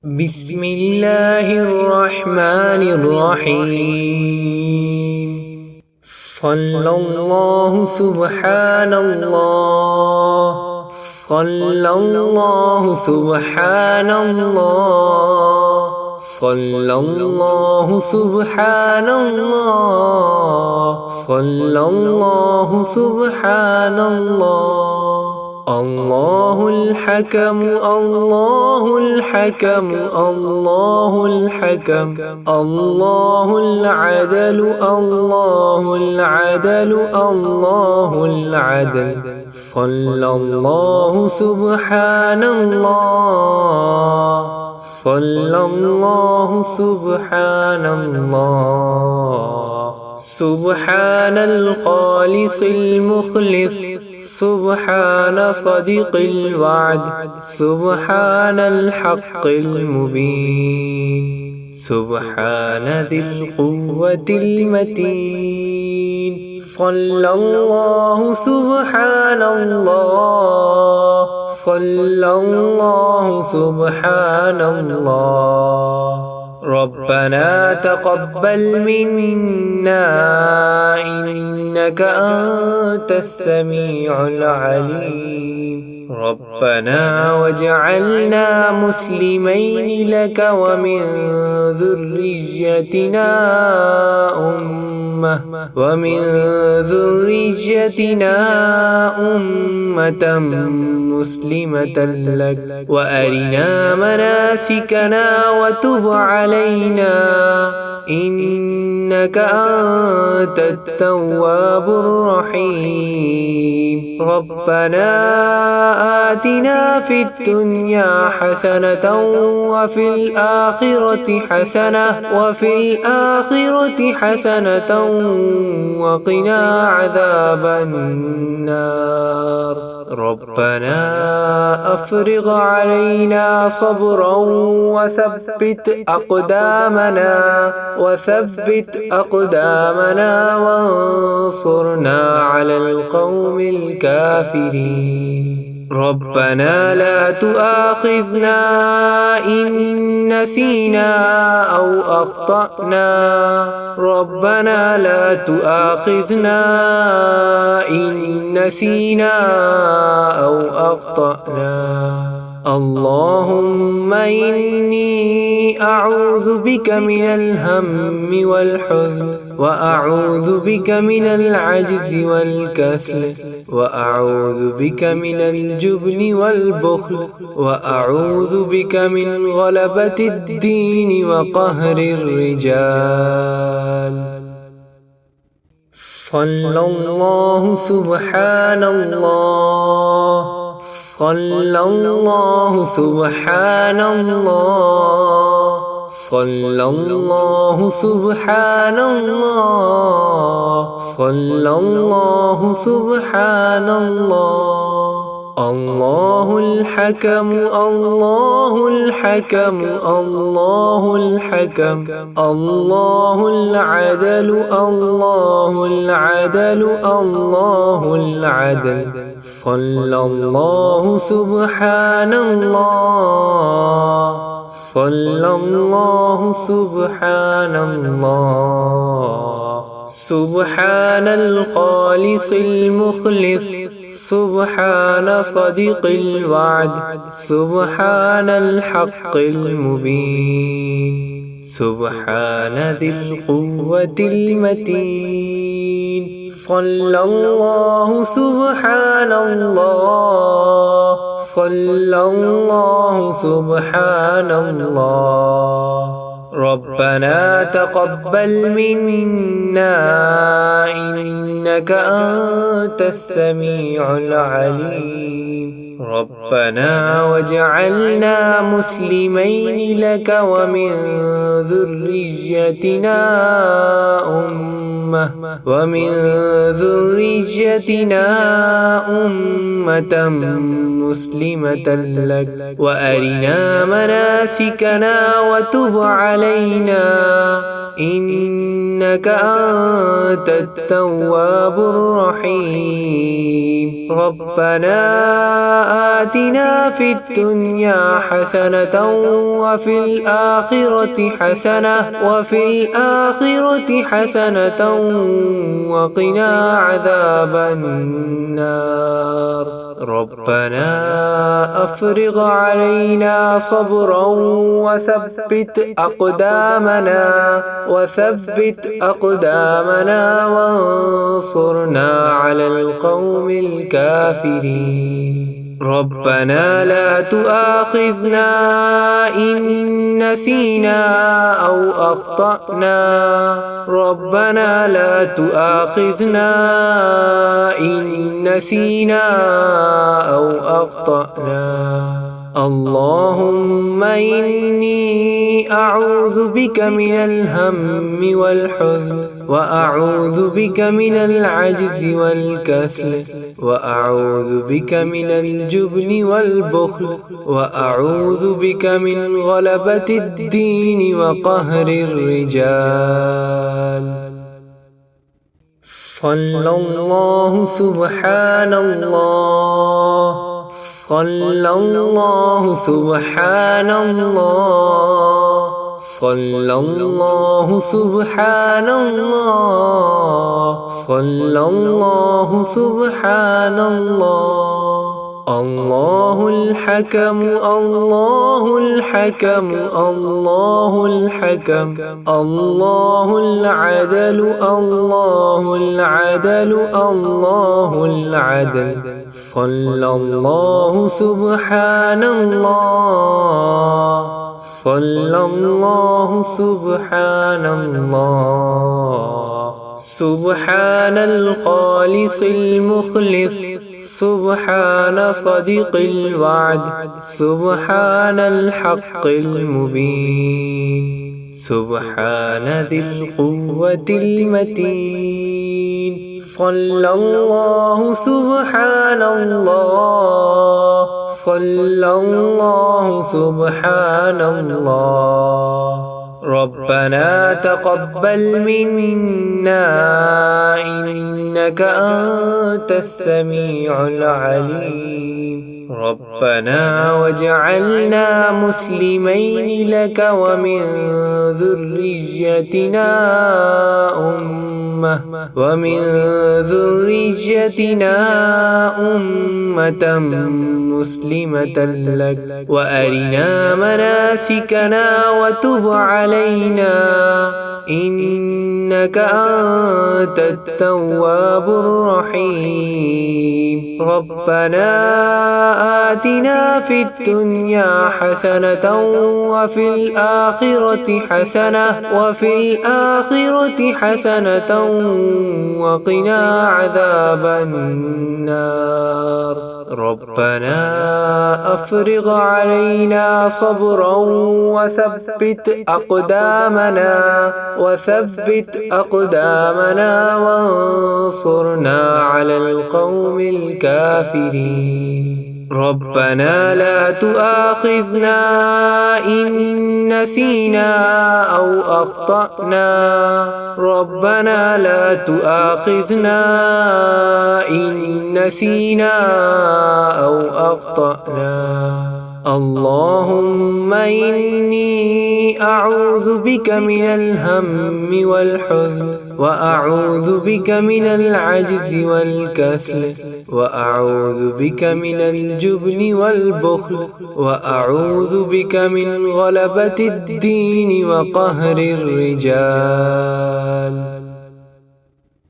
बिस्मिल्लाहिर्रहमानिर्रहीम। सल्लल्लाहु सुब्हानल्लाह, सल्लल्लाहु सुब्हानल्लाह, सल्लल्लाहु सुब्हानल्लाह, सल्लल्लाहु सुब्हानल्लाह। अल्लाहुल हकम, अल्लाहुल हकम, अल्लाहुल हकम, अल्लाहुल अदल, अल्लाहुल अदल, अल्लाहुल अदल। सल्लल्लाहु सुब्हानल्लाह, सल्लल्लाहु सुब्हानल्लाह। सुब्हानल खालिसिल मुखलिस, सुब्हान सदिक़िल वाद, सुब्हानल हक़्क़िल मुबीन, सुब्हान दिल क़ुव्वतिल मतीन। सल्लल्लाहु सुब्हानल्लाह, सल्लल्लाहु सुब्हानल्लाह। रब्बना तक़ब्बल मिन्ना इन्नका अंतस समीउल अलीम। रब्बना वजअलना मुस्लिमैनि लक व मिन ज़ुर्रिय्यतिना उम्मतम मुस्लिमतन लक व अरिना मनासिकना व तुब अलैना इन्नका अंतत तव्वाबुर रहीम। रब्बना आतिना फिद दुनिया हसनतन व फिल आखिरति हसनतन व क़िना अज़ाबन नार। रब्बना अफ़रिग़ अलैना सब्रन व थब्बित अक़दामना वंसुरना अलल क़ौमिल काफ़िरीन। रब्बना ला तुआख़िज़ना इन नसीना औ अख़्तअना। रब्बना ला तुआख़िज़ना इन नसीना औ अख़्तअना। अल्लाहुम्मा इन्नी अऊज़ु बिका मिनल हम्मि वल हुज़्न व अऊज़ु बिका मिनल अज्ज़ि वल कसल व अऊज़ु बिका मिनल जुब्नि वल बुख़्ल व अऊज़ु बिका मिन ग़लबतिद दीन व क़हरिर रिजाल। सल्लल्लाहु सुब्हानल्लाह, सल्लल्लाहु सुब्हानल्लाह, सल्लल्लाहु सुब्हानल्लाह, सल्लल्लाहु सुब्हानल्लाह। अल्लाहुल हकम, अल्लाहुल हकम, अल्लाहुल हकम, अल्लाहुल अदल, अल्लाहुल अदल, अल्लाहुल अदल। सल्लल्लाहु सुब्हानल्लाह, सल्लल्लाहु सुब्हानल्लाह। सुब्हानल खालिसिल मुखलिस, सुब्हान सदिक़िल वाद, सुब्हानल हक़्क़िल मुबीन, सुब्हान दिल क़ुव्वतिल मतीन। सल्लल्लाहु सुब्हानल्लाह, सल्लल्लाहु सुब्हानल्लाह। रब्बना तक़ब्बल मिन्ना इन्नका अंतस समीउल अलीम। रब्बना वजअलना मुस्लिमैनि लक व मिन ذريتنا أمة ومن ذريتنا أمة مسلمة لك وأرنا مناسكنا وتب علينا إنك أنت التواب الرحيم ربنا آتنا في الدنيا حسنة وفي الآخرة حسنة وقنا عذاب النار ربنا أفرغ علينا صبرا وثبت أقدامنا وانصرنا على القوم الكافرين ربنا لا تؤاخذنا إن نسينا أو أخطأنا ربنا لا تؤاخذنا إن نسينا أو أخطأنا اللهم إني أعوذ بك من الهم والحزن وأعوذ بك من العجز والكسل وأعوذ بك من الجبن والبخل وأعوذ بك من غلبة الدين وقهر الرجال صلى الله سبحان الله صلى الله سبحان الله صلى الله سبحان الله صلى الله سبحان الله الله الحكم الله الحكم الله الحكم الله العدل الله العدل الله العدل صلى الله سبحان الله صلى الله سبحان الله سبحان الخالص المخلص سبحان صديق الوعد سبحان الحق المبين سبحان ذي القوة المتين صلى الله سبحان الله صلى الله سبحان الله ربنا تقبل منا إنك أنت السميع العليم ربنا واجعلنا مسلمين لك ومن ذريتنا أمة مسلمة لك وأرنا مناسكنا وتب علينا إنك أنت التواب الرحيم ربنا آتنا في الدنيا حسنة وفي الآخرة حسنة وقنا عذاب النار ربنا أفرغ علينا صبرا وثبت أقدامنا وانصرنا على القوم الكافرين ربنا لا تؤاخذنا إن نسينا أو أخطأنا ربنا لا تؤاخذنا إن نسينا أو أخطأنا اللهم إني أعوذ بك من الهم والحزن وأعوذ بك من العجز والكسل وأعوذ بك من الجبن والبخل وأعوذ بك من غلبة الدين وقهر الرجال